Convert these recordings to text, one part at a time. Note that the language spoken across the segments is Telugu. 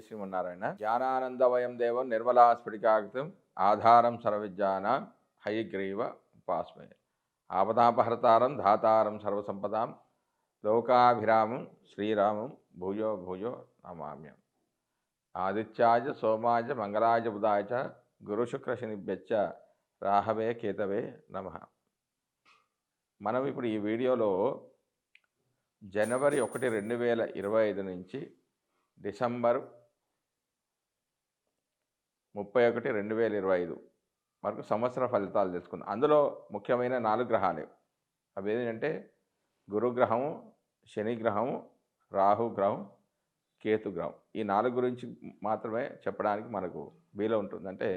శ్రీమన్నారాయణ. జ్ఞానానందవయం దేవం నిర్మలాస్ఫటికాకృతిం ఆధారం సర్వవిద్యానాం హయగ్రీవ ఉపాస్మహే. ఆపదాపహర్తారం ధాతారం సర్వసంపదాం లోకాభిరామం శ్రీరామం భూయో భూయో నమామ్యం. ఆదిత్యాయ సోమాయ మంగళాయ బుధాయ చ గురుశుక్రశనిభ్యశ్చ రాహవే కేతవే నమః. మనం ఇప్పుడు ఈ వీడియోలో జనవరి 1, 2025 నుంచి డిసెంబర్ 31, 2025 వరకు సంవత్సర ఫలితాలు తెలుసుకుందాం. అందులో ముఖ్యమైన 4 గ్రహాలే. అవి ఏంటంటే గురుగ్రహము, శనిగ్రహము, రాహుగ్రహం, కేతుగ్రహం. ఈ 4 గురించి మాత్రమే చెప్పడానికి మనకు వీలు ఉంటుంది. అంటే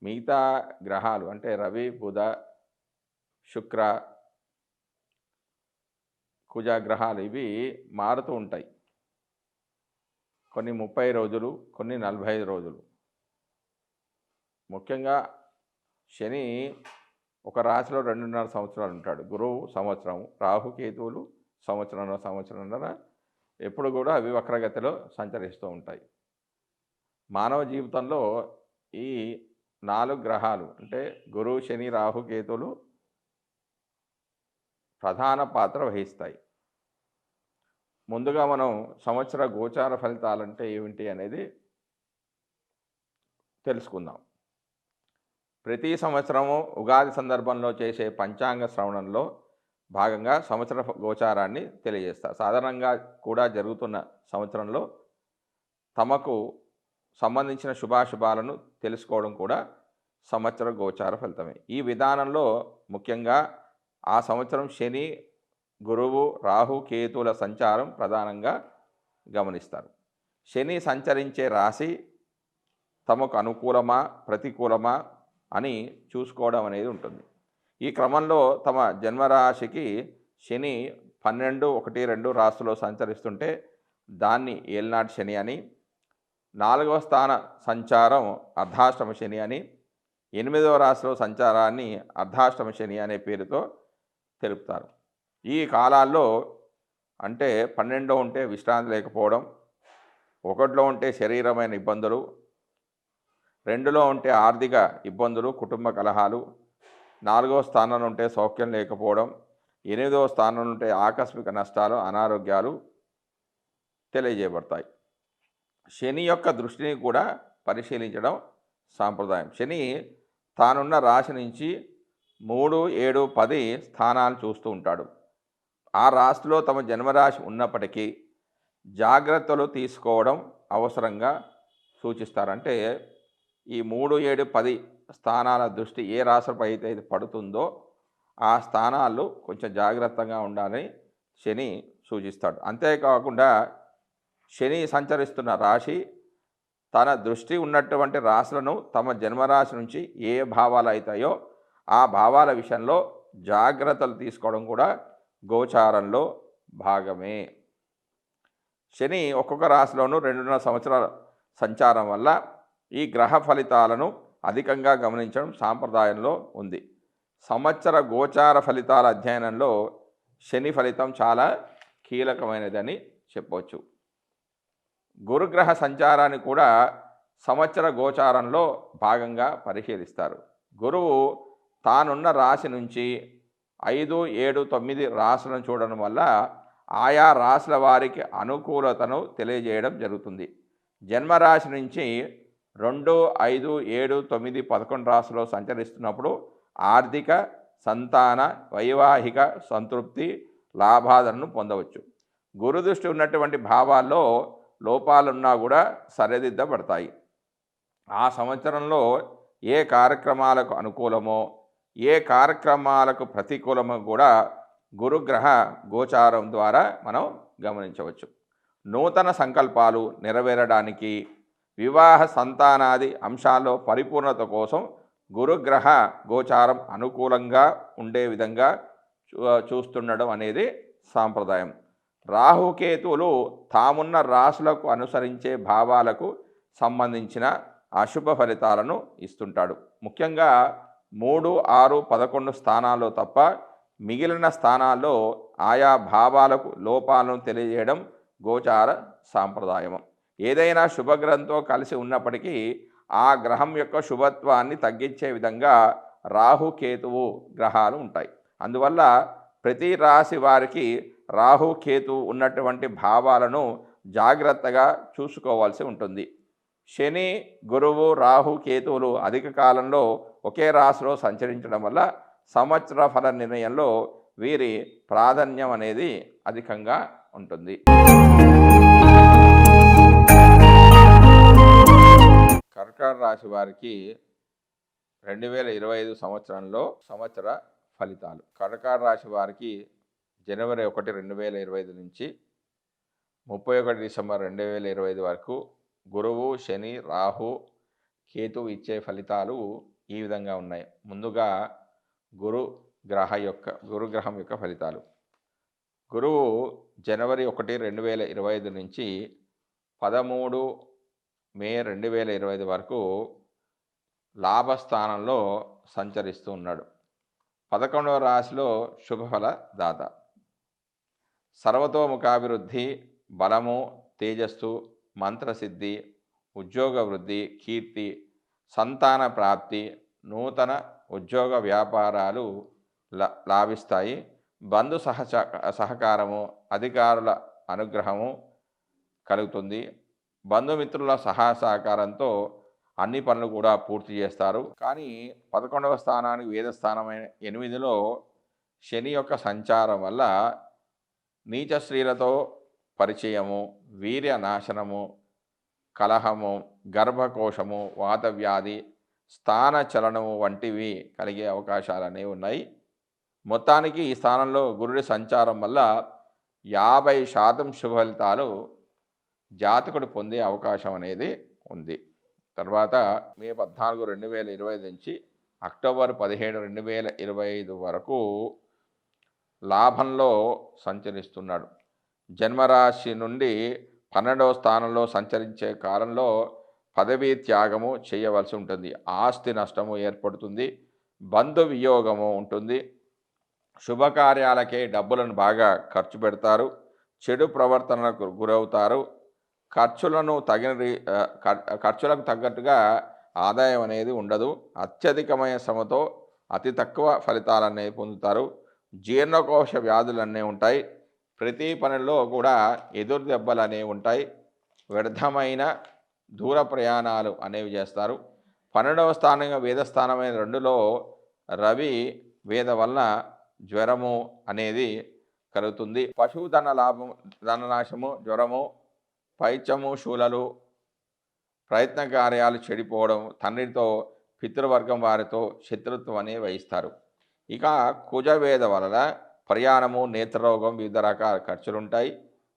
మిగతా గ్రహాలు అంటే రవి, బుధ, శుక్ర, కుజ గ్రహాలు ఇవి మారుతూ ఉంటాయి. కొన్ని 30 రోజులు, కొన్ని 45 రోజులు. ముఖ్యంగా శని ఒక రాశిలో 2.5 సంవత్సరాలు ఉంటాడు. గురువు సంవత్సరం, రాహుకేతువులు సంవత్సరంన్నర ఎప్పుడు కూడా అవి వక్రగతిలో సంచరిస్తూ ఉంటాయి. మానవ జీవితంలో ఈ 4 గ్రహాలు అంటే గురువు, శని, రాహుకేతువులు ప్రధాన పాత్ర వహిస్తాయి. ముందుగా మనం సంవత్సర గోచార ఫలితాలంటే ఏమిటి అనేది తెలుసుకుందాం. ప్రతి సంవత్సరము ఉగాది సందర్భంలో చేసే పంచాంగ శ్రవణంలో భాగంగా సంవత్సర గోచారాన్ని తెలియజేస్తారు. సాధారణంగా కూడా జరుగుతున్న సంవత్సరంలో తమకు సంబంధించిన శుభాశుభాలను తెలుసుకోవడం కూడా సంవత్సర గోచార ఫలితమే. ఈ విధానంలో ముఖ్యంగా ఆ సంవత్సరం శని, గురువు, రాహు, కేతువుల సంచారం ప్రధానంగా గమనిస్తారు. శని సంచరించే రాశి తమకు అనుకూలమా ప్రతికూలమా అని చూసుకోవడం అనేది ఉంటుంది. ఈ క్రమంలో తమ జన్మరాశికి శని 12, 1, 2 రాశిలో సంచరిస్తుంటే దాన్ని ఏలినాటి శని అని, 4వ స్థాన సంచారం అర్ధాష్టమ శని అని, 8వ రాశిలో సంచారాన్ని అర్ధాష్టమ శని అనే పేరుతో తెలుపుతారు. ఈ కాలాల్లో అంటే 12లో ఉంటే విశ్రాంతి లేకపోవడం, 1లో ఉంటే శరీరమైన ఇబ్బందులు, 2లో ఉంటే ఆర్థిక ఇబ్బందులు, కుటుంబ కలహాలు, 4వ స్థానంలో ఉంటే సౌఖ్యం లేకపోవడం, 8వ స్థానంలో ఉంటే ఆకస్మిక నష్టాలు, అనారోగ్యాలు తెలియజేయబడతాయి. శని యొక్క దృష్టిని కూడా పరిశీలించడం సాంప్రదాయం. శని తానున్న రాశి నుంచి 3, 7, 10 స్థానాలు చూస్తూ ఉంటాడు. ఆ రాశిలో తమ జన్మరాశి ఉన్నప్పటికీ జాగ్రత్తలు తీసుకోవడం అవసరంగా సూచిస్తారు. అంటే ఈ 3, 7, 10 స్థానాల దృష్టి ఏ రాశిపై అయితే పడుతుందో ఆ స్థానాలు కొంచెం జాగ్రత్తగా ఉండాలని శని సూచిస్తాడు. అంతేకాకుండా శని సంచరిస్తున్న రాశి తన దృష్టి ఉన్నటువంటి రాశులను తమ జన్మరాశి నుంచి ఏ భావాలు అవుతాయో ఆ భావాల విషయంలో జాగ్రత్తలు తీసుకోవడం కూడా గోచారంలో భాగమే. శని ఒక్కొక్క రాశిలోనూ 2.5 సంవత్సరాల సంచారం వల్ల ఈ గ్రహ ఫలితాలను అధికంగా గమనించడం సాంప్రదాయంలో ఉంది. సంవత్సర గోచార ఫలితాల అధ్యయనంలో శని ఫలితం చాలా కీలకమైనదని చెప్పవచ్చు. గురుగ్రహ సంచారాన్ని కూడా సంవత్సర గోచారంలో భాగంగా పరిశీలిస్తారు. గురువు తానున్న రాశి నుంచి 5, 7, 9 రాశులను చూడడం వల్ల ఆయా రాశుల వారికి అనుకూలతను తెలియజేయడం జరుగుతుంది. జన్మరాశి నుంచి 2, 5, 7, 9, 11 రాశుల్లో సంచరిస్తున్నప్పుడు ఆర్థిక, సంతాన, వైవాహిక సంతృప్తి, లాభాలను పొందవచ్చు. గురుదృష్టి ఉన్నటువంటి భావాల్లో లోపాలున్నా కూడా సరిదిద్దబడతాయి. ఆ సంవత్సరంలో ఏ కార్యక్రమాలకు అనుకూలమో ఏ కార్యక్రమాలకు ప్రతికూలమో కూడా గురుగ్రహ గోచారం ద్వారా మనం గమనించవచ్చు. నూతన సంకల్పాలు నెరవేరడానికి, వివాహ, సంతానాది అంశాల్లో పరిపూర్ణత కోసం గురుగ్రహ గోచారం అనుకూలంగా ఉండే విధంగా చూస్తుండడం అనేది సాంప్రదాయం. రాహుకేతువులు తామున్న రాశులకు అనుసరించే భావాలకు సంబంధించిన అశుభ ఫలితాలను ఇస్తుంటాడు. ముఖ్యంగా 3, 6, 11 స్థానాల్లో తప్ప మిగిలిన స్థానాల్లో ఆయా భావాలకు లోపాలను తెలియజేయడం గోచార సాంప్రదాయం. ఏదైనా శుభగ్రహంతో కలిసి ఉన్నప్పటికీ ఆ గ్రహం యొక్క శుభత్వాన్ని తగ్గించే విధంగా రాహు కేతువు గ్రహాలు ఉంటాయి. అందువల్ల ప్రతి రాశి వారికి రాహు కేతు ఉన్నటువంటి భావాలను జాగ్రత్తగా చూసుకోవాల్సి ఉంటుంది. శని, గురువు, రాహు, కేతువులు అధిక కాలంలో ఒకే రాశిలో సంచరించడం వల్ల సంవత్సర ఫల నిర్ణయంలో వీరి ప్రాధాన్యం అనేది అధికంగా ఉంటుంది. కర్కాటక రాశి వారికి 2025 సంవత్సరంలో సంవత్సర ఫలితాలు. కర్కాటక రాశి వారికి జనవరి 1, 2025 నుంచి 31 డిసెంబర్ 2025 వరకు గురువు, శని, రాహు, కేతు ఇచ్చే ఫలితాలు ఈ విధంగా ఉన్నాయి. ముందుగా గురుగ్రహం యొక్క ఫలితాలు. గురువు జనవరి 1, 2025 నుంచి 13 మే 2025 వరకు లాభస్థానంలో సంచరిస్తూ ఉన్నాడు. 11వ రాశిలో శుభఫల దాత. సర్వతోముఖాభివృద్ధి, బలము, తేజస్సు, మంత్రసిద్ధి, ఉద్యోగ వృద్ధి, కీర్తి, సంతాన ప్రాప్తి, నూతన ఉద్యోగ వ్యాపారాలు లాభిస్తాయి. బంధు సహకారము, అధికారుల అనుగ్రహము కలుగుతుంది. బంధుమిత్రుల సహకారంతో అన్ని పనులు కూడా పూర్తి చేస్తారు. కానీ 11వ స్థానానికి వేదస్థానమైన 8లో శని యొక్క సంచారం వల్ల నీచ స్త్రీలతో పరిచయము, వీర్య నాశనము, కలహము, గర్భకోశము, వాతవ్యాధి, స్థాన చలనము వంటివి కలిగే అవకాశాలు అనేవి ఉన్నాయి. మొత్తానికి ఈ స్థానంలో గురుడి సంచారం వల్ల 50% శుభ ఫలితాలు జాతకుడు పొందే అవకాశం అనేది ఉంది. తర్వాత మే 14, 2025 నుంచి అక్టోబర్ 17, 2025 వరకు లాభంలో సంచరిస్తున్నాడు. జన్మరాశి నుండి 12వ స్థానంలో సంచరించే కాలంలో పదవీ త్యాగము చేయవలసి ఉంటుంది. ఆస్తి నష్టము ఏర్పడుతుంది. బంధు వియోగము ఉంటుంది. శుభకార్యాలకే డబ్బులను బాగా ఖర్చు పెడతారు. చెడు ప్రవర్తనలకు గురవుతారు. ఖర్చులకు తగ్గట్టుగా ఆదాయం అనేది ఉండదు. అత్యధికమైన శ్రమతో అతి తక్కువ ఫలితాలనేవి పొందుతారు. జీర్ణకోశ వ్యాధులు అనేవి ఉంటాయి. ప్రతి పనిలో కూడా ఎదురు దెబ్బలు అనేవి ఉంటాయి. వ్యర్థమైన దూర ప్రయాణాలు అనేవి చేస్తారు. 12వ స్థానంగా వేదస్థానమైన 2లో రవి వేద వలన జ్వరము అనేది కలుగుతుంది. పశువు ధననాశము, జ్వరము, పైత్యము, శూలలు, ప్రయత్న కార్యాలు చెడిపోవడం, తండ్రితో పితృవర్గం వారితో శత్రుత్వం అనేవి వహిస్తారు. ఇక కుజవేద వలన ప్రయాణము, నేత్రరోగం, వివిధ రకాల ఖర్చులుంటాయి.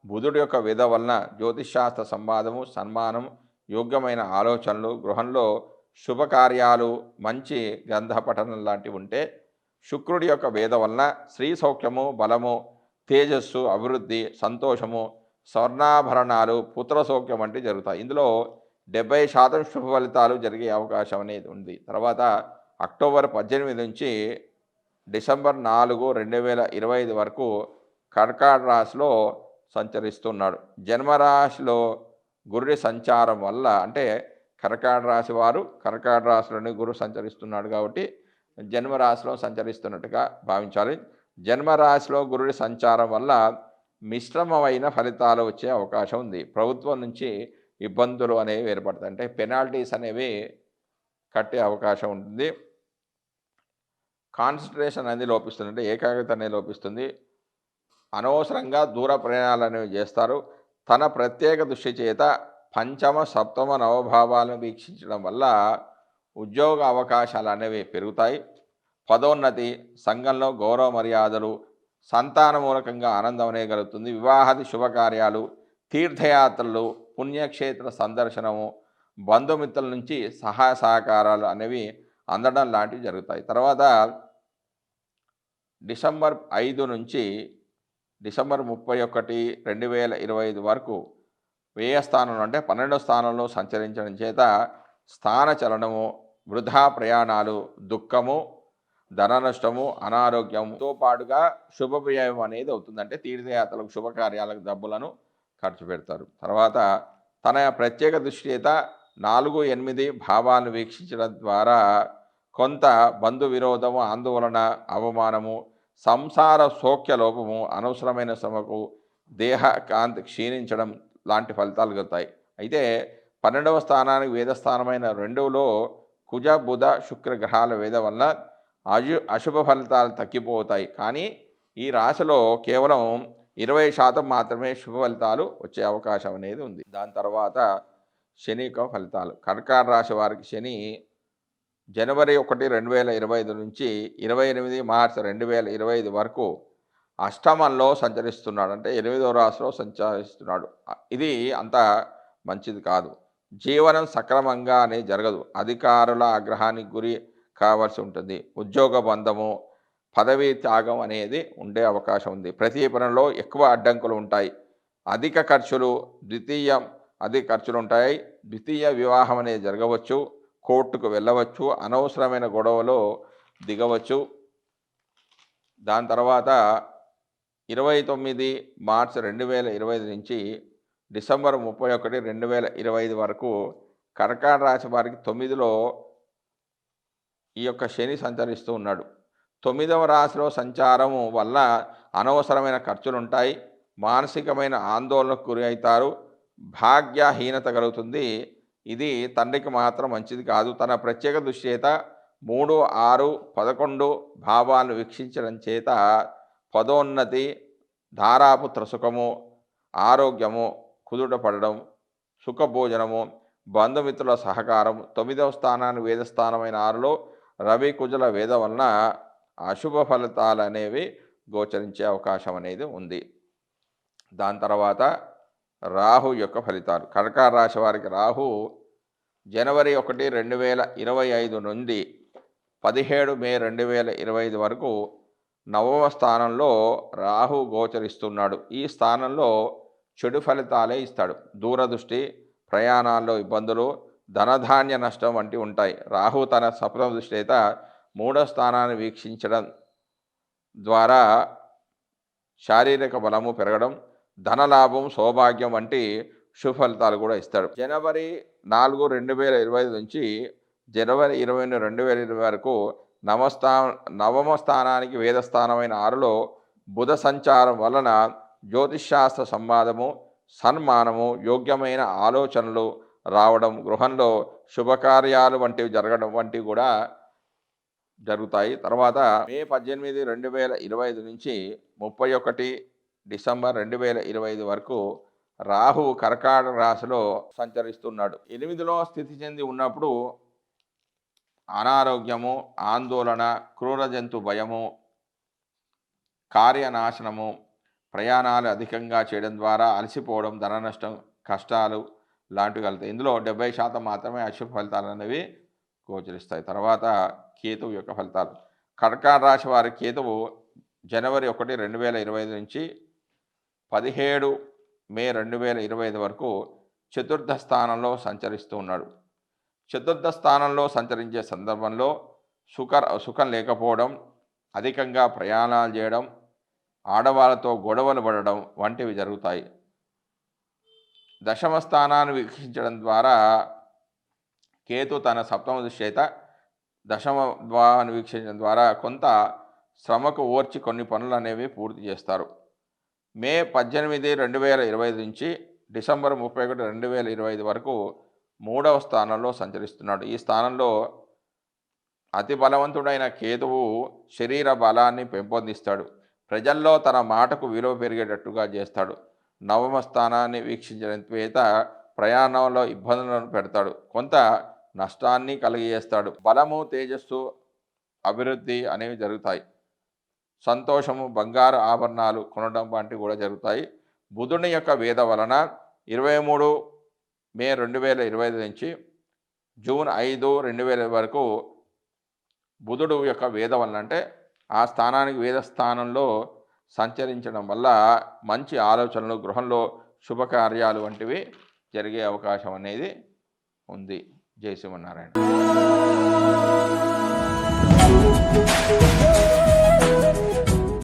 బుధుడి యొక్క వేద వలన జ్యోతిష్శాస్త్ర సంవాదము, సన్మానం, యోగ్యమైన ఆలోచనలు, గృహంలో శుభకార్యాలు, మంచి గ్రంథ పఠనం లాంటివి ఉంటే, శుక్రుడి యొక్క వేద వలన స్త్రీ సౌఖ్యము, బలము, తేజస్సు, అభివృద్ధి, సంతోషము, స్వర్ణాభరణాలు, పుత్ర సౌఖ్యం వంటివి జరుగుతాయి. ఇందులో 70% శుభ ఫలితాలు జరిగే అవకాశం అనేది ఉంది. తర్వాత అక్టోబర్ 18 నుంచి డిసెంబర్ 4, 2025 వరకు కర్కాటక రాశిలో సంచరిస్తున్నాడు. జన్మరాశిలో గురుడి సంచారం వల్ల, అంటే కర్కాటక రాశి వారు కర్కాటక రాశిలోని గురు సంచరిస్తున్నాడు కాబట్టి జన్మరాశిలో సంచరిస్తున్నట్టుగా భావించాలి. జన్మరాశిలో గురుడి సంచారం వల్ల మిశ్రమమైన ఫలితాలు వచ్చే అవకాశం ఉంది. ప్రభుత్వం నుంచి ఇబ్బందులు అనేవి ఏర్పడతాయి. అంటే పెనాల్టీస్ అనేవి కట్టే అవకాశం ఉంటుంది. కాన్సన్ట్రేషన్ అనేది లోపిస్తుంది. అంటే ఏకాగ్రత అనేది లోపిస్తుంది. అనవసరంగా దూర ప్రయాణాలు అనేవి చేస్తారు. తన ప్రత్యేక దృష్టి చేత పంచమ, సప్తమ, నవభావాలను వీక్షించడం వల్ల ఉద్యోగ అవకాశాలు అనేవి పెరుగుతాయి. పదోన్నతి, సంఘంలో గౌరవ మర్యాదలు, సంతాన మూలకంగా ఆనందం అనేది కలుగుతుంది. వివాహాది శుభకార్యాలు, తీర్థయాత్రలు, పుణ్యక్షేత్ర సందర్శనము, బంధుమిత్రుల నుంచి సహాయ సహకారాలు అనేవి అందడం లాంటివి జరుగుతాయి. తర్వాత డిసెంబర్ 5 నుంచి డిసెంబర్ 31, 2025 వరకు వ్యయ స్థానంలో, అంటే 12వ స్థానంలో సంచరించడం చేత స్థాన చలనము, వృధా ప్రయాణాలు, దుఃఖము, ధన నష్టము, అనారోగ్యంతో పాటుగా శుభవ్యయం అనేది అవుతుంది. అంటే తీర్థయాత్రలకు, శుభకార్యాలకు డబ్బులను ఖర్చు పెడతారు. తర్వాత తన ప్రత్యేక దృష్టి చేత 4, 8 భావాలను వీక్షించడం ద్వారా కొంత బంధు విరోధము, ఆందోళన, అవమానము, సంసార సౌఖ్య లోపము, అనవసరమైన శ్రమకు, దేహ కాంతి క్షీణించడం లాంటి ఫలితాలు కలుగుతాయి. అయితే 12వ స్థానానికి వేదస్థానమైన 2లో కుజ, బుధ, శుక్ర గ్రహాల వేద వల్ల అశుభ ఫలితాలు తగ్గిపోతాయి. కానీ ఈ రాశిలో కేవలం 20% మాత్రమే శుభ ఫలితాలు వచ్చే అవకాశం అనేది ఉంది. దాని తర్వాత శని యొక్క ఫలితాలు. కర్కాటక రాశి వారికి శని జనవరి 1, 2025 నుంచి 28 మార్చి 2025 వరకు అష్టమంలో సంచరిస్తున్నాడు. అంటే 8వ రాశిలో సంచరిస్తున్నాడు. ఇది అంత మంచిది కాదు. జీవనం సక్రమంగా అనేది జరగదు. అధికారుల ఆగ్రహానికి గురి కావాల్సి ఉంటుంది. ఉద్యోగ బంధము, పదవీ త్యాగం అనేది ఉండే అవకాశం ఉంది. ప్రతి పనిలో ఎక్కువ అడ్డంకులు ఉంటాయి. అధిక ఖర్చులు ఉంటాయి. ద్వితీయ వివాహం అనేది జరగవచ్చు. కోర్టుకు వెళ్ళవచ్చు. అనవసరమైన గొడవలో దిగవచ్చు. దాని తర్వాత 29 మార్చి 2025 నుంచి డిసెంబర్ 31, 2025 వరకు కర్కాటక రాశి వారికి 9లో ఈ యొక్క శని సంచరిస్తూ ఉన్నాడు. 9వ రాశిలో సంచారము వల్ల అనవసరమైన ఖర్చులు ఉంటాయి. మానసికమైన ఆందోళనకు గురి అవుతారు. భాగ్యహీనత కలుగుతుంది. ఇది తండ్రికి మాత్రం మంచిది కాదు. తన ప్రత్యేక దృష్టి చేత 3, 6, 11 భావాలను వీక్షించడం చేత పదోన్నతి, ధారాపుత్ర సుఖము, ఆరోగ్యము కుదుట పడడం, సుఖభోజనము, బంధుమిత్రుల సహకారం, 9వ స్థానాన్ని వేదస్థానమైన 6లో రవి, కుజుల వేద వలన అశుభ ఫలితాలు అనేవి గోచరించే అవకాశం అనేది ఉంది. దాని తర్వాత రాహు యొక్క ఫలితాలు. కర్కాటక రాశి వారికి రాహు జనవరి 1, 2025 నుండి 17 మే 2025 వరకు 9వ స్థానంలో రాహు గోచరిస్తున్నాడు. ఈ స్థానంలో చెడు ఫలితాలే ఇస్తాడు. దూరదృష్టి, ప్రయాణాల్లో ఇబ్బందులు, ధనధాన్య నష్టం వంటివి ఉంటాయి. రాహు తన సప్తమ దృష్టి చేత 3వ స్థానాన్ని వీక్షించడం ద్వారా శారీరక బలము పెరగడం, ధనలాభం, సౌభాగ్యం వంటి శుభ ఫలితాలు కూడా ఇస్తాడు. జనవరి 4, 2025 నుంచి జనవరి 20, 2020 వరకు నవమ స్థానానికి వేదస్థానమైన 6లో బుధ సంచారం వలన జ్యోతిష్శాస్త్ర సంవాదము, సన్మానము, యోగ్యమైన ఆలోచనలు రావడం, గృహంలో శుభకార్యాలు వంటివి జరగడం వంటివి కూడా జరుగుతాయి. తర్వాత మే 18, 2025 నుంచి 31 డిసెంబర్ 2025 వరకు రాహువు కర్కాటక రాశిలో సంచరిస్తున్నాడు. 8లో స్థితి చెంది ఉన్నప్పుడు అనారోగ్యము, ఆందోళన, క్రూర జంతు భయము, కార్యనాశనము, ప్రయాణాలు అధికంగా చేయడం ద్వారా అలసిపోవడం, ధన నష్టం, కష్టాలు లాంటివి కలుగుతాయి. ఇందులో 70% మాత్రమే అశుభ ఫలితాలు అనేవి గోచరిస్తాయి. తర్వాత కేతువు యొక్క ఫలితాలు. కర్కాటక రాశి వారి కేతువు జనవరి 1, 2025 నుంచి 17 మే 2025 వరకు చతుర్థ స్థానంలో సంచరిస్తూ ఉన్నాడు. చతుర్థ స్థానంలో సంచరించే సందర్భంలో సుఖం లేకపోవడం, అధికంగా ప్రయాణాలు చేయడం, ఆడవాళ్ళతో గొడవలు పడడం వంటివి జరుగుతాయి. దశమ స్థానాన్ని వీక్షించడం ద్వారా కేతు తన సప్తమ దృష్టి చేత దశమ ద్వారాన్ని వీక్షించడం ద్వారా కొంత శ్రమకు ఓర్చి కొన్ని పనులు అనేవి పూర్తి చేస్తారు. మే 18, 2025 నుంచి డిసెంబర్ 31, 2025 వరకు 3వ స్థానంలో సంచరిస్తున్నాడు. ఈ స్థానంలో అతి బలవంతుడైన కేతువు శరీర బలాన్ని పెంపొందిస్తాడు. ప్రజల్లో తన మాటకు విలువ పెరిగేటట్టుగా చేస్తాడు. నవమ స్థానాన్ని వీక్షించడం చేత ప్రయాణంలో ఇబ్బందులను పెడతాడు. కొంత నష్టాన్ని కలిగజేస్తాడు. బలము, తేజస్సు, అభివృద్ధి అనేవి జరుగుతాయి. సంతోషము, బంగారు ఆభరణాలు కొనడం వంటివి కూడా జరుగుతాయి. బుధుని యొక్క వేద వలన 23 మే 2025 నుంచి జూన్ 5, 2000 వరకు బుధుడు యొక్క వేద వలన అంటే ఆ స్థానానికి వేద స్థానంలో సంచరించడం వల్ల మంచి ఆలోచనలు, గృహంలో శుభకార్యాలు వంటివి జరిగే అవకాశం అనేది ఉంది. జై శ్రీమన్నారాయణ.